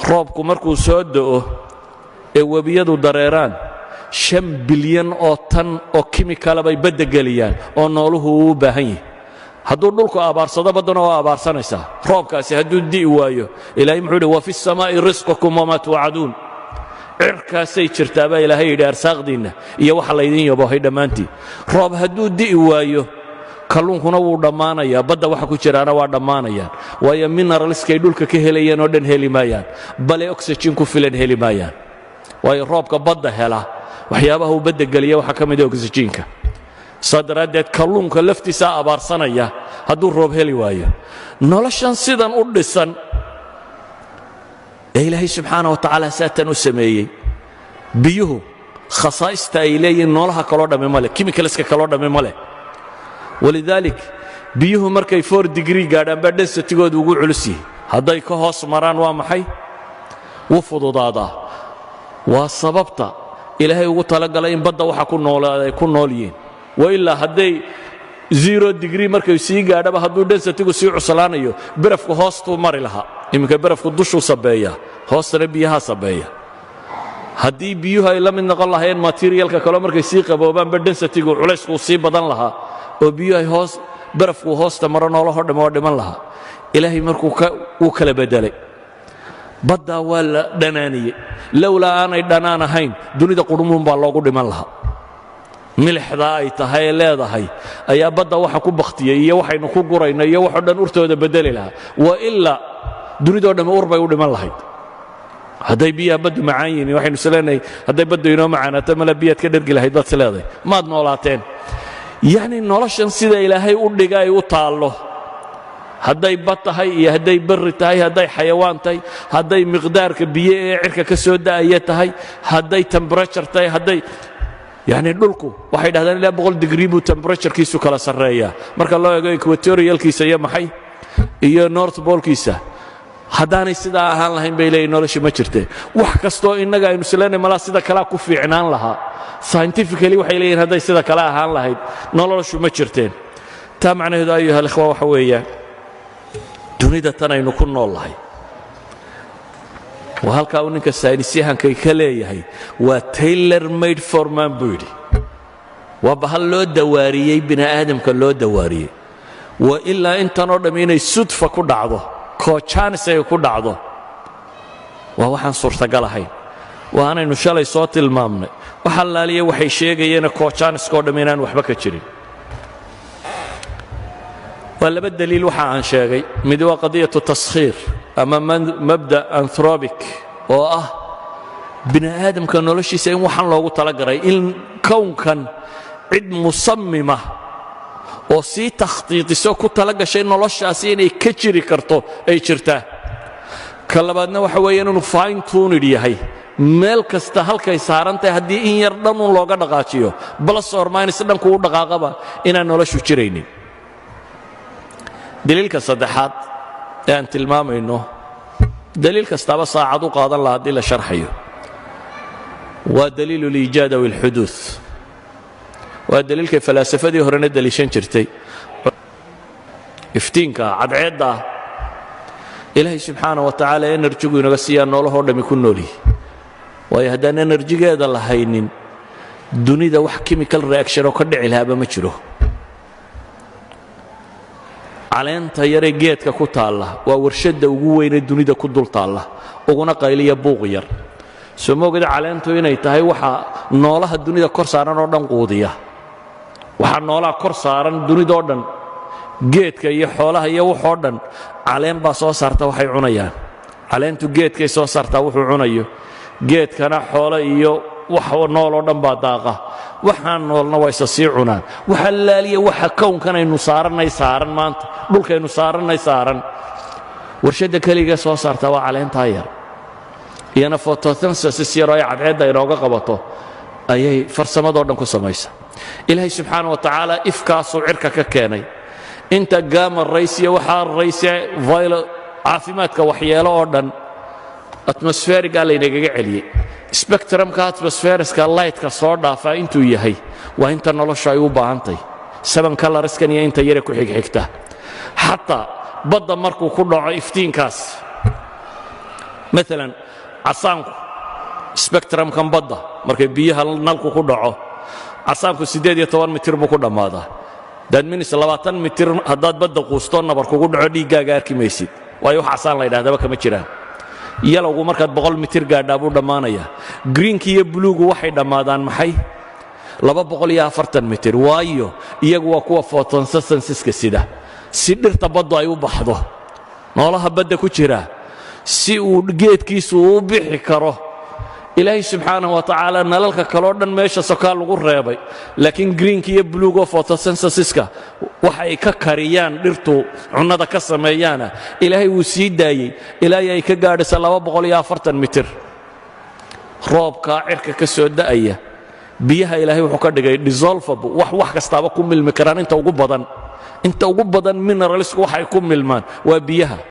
roobku markuu soo da'o ee webiyadu dareeraan 5 bilyan oo tan oo kimikala bay badda geliyaan oo nooluhu u baahan yahay hadduu dhulku abaarsado baddana waa abaarsanaysaa roobkaasi hadduu di'i waayo ilaahay muxuu yidhi wa fi samaa'i risqukum wamaa tuucaduun cirkaasay jirtaa baa ilaahay yidhi arsaaqdiinna iyo waxa laydin yabohay dhammaantii roob hadduu di'i waayo kalluunkuna wuu dhammaanayaa badda waxa ku jiraana waa dhammaanayaan waayo mineralskay dhulka ka helayeen oo dhan heli maayaan bale oxygen ku filan heli maayaan waayo roobka badda hela waxyaabaha uu badda geliya waxaa ka mid ah oxygenka saa daraaddeed kalluunka laftiisaa abaarsanaya hadduu roob heli waayo noloshan sidan u dhisan ee ilaahay subxaana wa tacaala saatan u sameeyey biyuhu khasaa'ista ay leeyihiin noolaha kaloo dhamme ma leh kimikaliska kaloo dhamme ma leh walidaalik biyuhu markay 4 degree gaadhaan baa densitigoodu ugu culus yihi hadday ka hoos maraan waa maxay wuu fududaadaa waa sababta ilaahay ugu talagalay in badda waxa ku noolaaday ku nool yihiin wailaa hadday 0 degree markay sii gaadhaba hadduu densitigu sii cuslaanayo barafku hoostuu mari lahaa iminka barafku dushuu sabeeya hoostana biyaha sabeeya haddii biyuhu ay la mid noqon lahayn materialka kale markay sii qaboobaanba densitigu culaysku sii badan lahaa oo biyuhu ay barafku hoosta maro noolahoo dhammo dhiman lahaa ilaahay markuu uu kala bedelay baddaa waa la dhanaaniyey lowlaa aanay dhanaan ahayn dunida qudhumuun baa loogu dhiman lahaa milixdaa ay tahay ee leedahay ayaa badda waxa ku bakhtiyey iyo waxaynu ku gurayno iyo waxoo dhan urtooda bedeli lahaa wa ilaa dunidoo dhamme ur bay u dhiman lahayd hadday biyaha baddu macaan yihiin waxaynu isleenahay hadday baddu inoo macaanaato mala biyaad ka dhergi lahayd baad isleedahay maad noolaateen yacni noloshan sida ilaahay u dhiga ay u taallo hadday bad tahay iyo hadday barri tahay hadday xayawaan tahay hadday miqdaarka biyo ee cirka ka soo da'aya tahay hadday temperature tahay hadday yacni dhulku waxay dhahdaan ilaa 100 degree buu temperaturekiisu kala sarreeyaa marka loo eego equatorialkiisa iyo maxay iyo north polkiisa haddaanay sidaa ahaan lahayn bay leeyihin nolosha ma jirteen wax kastoo innaga aynu isleenay malaa sida kalea ku fiicnaan lahaa scientifically waxay leeyihin hadday sida kale ahaan lahayd noloshu ma jirteen taa macnaheedu ayuha alikhwa waxa weeyaan dunida tan aynu ku nool lahay waa halkaa uu ninka saynisyahankay ka leeyahay waa tailor made for man buu yidhi waa bahal loo dawaariyey bini aadamka loo dawaariyey waa ilaa intanoo dhamm inay sudfa ku dhacdo koojanis ay ku dhacdo waa waxaan suurtagal ahayn waa anaynu shalay soo tilmaamnay wax allaaliya waxay sheegayeena koojaniskoo dhamm inaan waxba ka jirin waa laba daliil waxa aan sheegay mid waa qadiyatu taskhiir ama mabda anthropic oo ah bini aadamka noloshiisa in waxaan loogu talagalay in kownkan cid musammima oo sii takhtiitiso ku talagashay noloshaasi inay ka jiri karto ay jirtaa ka labaadna waxa weeyaan inuu fine tuned yahay meel kasta halkay saaran tahay haddii in yar dhanun looga dhaqaajiyo plus or minus dhanku u dhaqaaqaba inaan noloshu jiraynin daliilka saddexaad ee aan tilmaamayno daliil kastaaba saacad u qaadan laha haddii la sharxayo waa daliilu liijaad aw ilxuduud waa daliilkay falaasafadii horena daliishan jirtay iftiinka cadceedda ilaahay subxaana wa tacaala enerjigu inaga siiyaa noolahoo dhammi ku noolyihi waayo haddaan enerjigeeda la haynin dunida wax chemical reaction oo ka dhici lahaaba ma jiro caleenta yaree geedka ku taalla waa warshadda ugu weynee dunida ku dul taalla uguna qayliya buuq yar soo moogada caleentu inay tahay waxa noolaha dunida kor saaran oo dhan quudiya waxa noolaha kor saaran dunidoo dhan geedka iyo xoolaha iyo waxoo dhan caleen baa soo saarta waxay cunayaan caleentu geedkay soo saartaa wuxuu cunayo geedkana xoolo iyo wax nool oo dhan baa daaqa waxaan noolna waa isa sii cunaan waxa laaliya waxa kownkanaynu saarannay saaran maanta dhulkaynu saarannay saaran warshadda keliga soo saartaa waa caleentaa yar iyana photosynthesis yaroo ay cadceedda inooga qabato ayay farsamadoo dhan ku samaysa ilaahay subxaana wa tacaala ifkaasuu cirka ka keenay inta gaama raysiya waxaa rayse caafimaadka waxyeelo oo dhan atmosferigaa laynagaga celiyey spectrumka atmosferiska lightka soo dhaafaa intuu yahay waa inta noloshu ay u baahantahy 7 colorskan iyo inta yare ku xigxigta xataa badda markuu ku dhaco iftiinkaas maalan casaanku spectrumkan badda markay biyaha nalku ku dhaco casaanku 18 mitir buu ku dhammaadaa daadminis 20 mitir haddaad badda quusto nabar kugu dhaco dhiiggaaga arki maysid waayo wax casaan la yidhahdaba kama jiraan yalowgu markaad 100 mitir gaadhaa buu dhammaanayaa greenki iyo buluugu waxay dhammaadaan maxay 240 mitir waayo iyagu waa kuwa photosynthesiska sida si dhirta baddu ay u baxdo noolaha badda ku jira si uu geedkiisu u bixi karo ilaahay subxaanahu wa tacaala nalalka kaloo dhan meesha sokaa lagu reebay laakiin greenka iyo buluuga photosynthesiska waxay ka kariyaan dhirtu cunnada ka sameeyaana ilaahay wuu sii daayey ilaahay ay ka gaadhaysa 240 mitir roobkaa cirka ka soo da'aya biyaha ilaahay wuxuu ka dhigay dissolvable wax kastaaba ku milmi karaan inta ugu badan mineralsku waxay ku milmaan waa biyaha